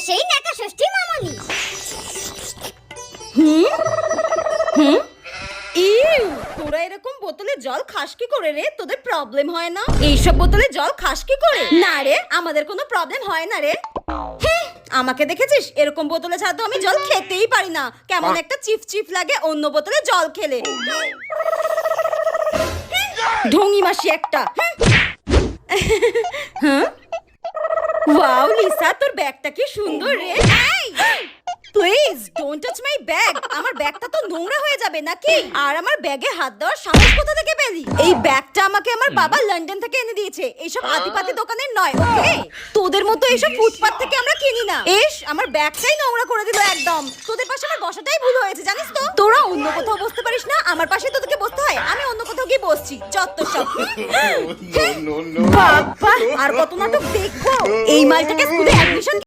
সেই নাকা ষষ্ঠী মামনি। তোরা এরকম বোতলে জল খাস কি করে রে? তোদের প্রবলেম হয় না? এইসব বোতলে জল খাস কি করে? না রে, আমাদের কোনো প্রবলেম হয় না রে। আমাকে দেখেছিস? এরকম বোতলে ছাড়া তো আমি জল খেতেই পারি না। কেমন একটা চিফ চিফ লাগে অন্য বোতলে জল খেলে। ঢঙ্গি মাসি একটা। হ্যাঁ, ওয়াও লিসা, তোর ব্যাগটা কি সুন্দর রে। Please don't touch my bag. আমার ব্যাগটা তো নোংরা হয়ে যাবে নাকি? আর আমার ব্যাগে হাত দেওয়ার সাহস কোথা থেকে পেলি? এই ব্যাগটা আমাকে আমার বাবা লন্ডন থেকে এনে দিয়েছে। এইসব আদিপাতি দোকানের নয়, ওকে? তোদের মতো এইসব ফুটপাত থেকে আমরা কিনি না। এস, আমার ব্যাগটাই নোংরা করে দিল একদম। তোদের পাশে আমার বসাটাই ভুল হয়েছে, জানিস তো? তোরা অন্য কোথাও বসতে পারিস না, আমার পাশে তোদেরকে বসতে হয়। আমি অন্য কোথাও গিয়ে বসছি। যত সব। বাবা, আর কত নাটক দেখবো? এই মালটাকে স্কুলে অ্যাডমিশন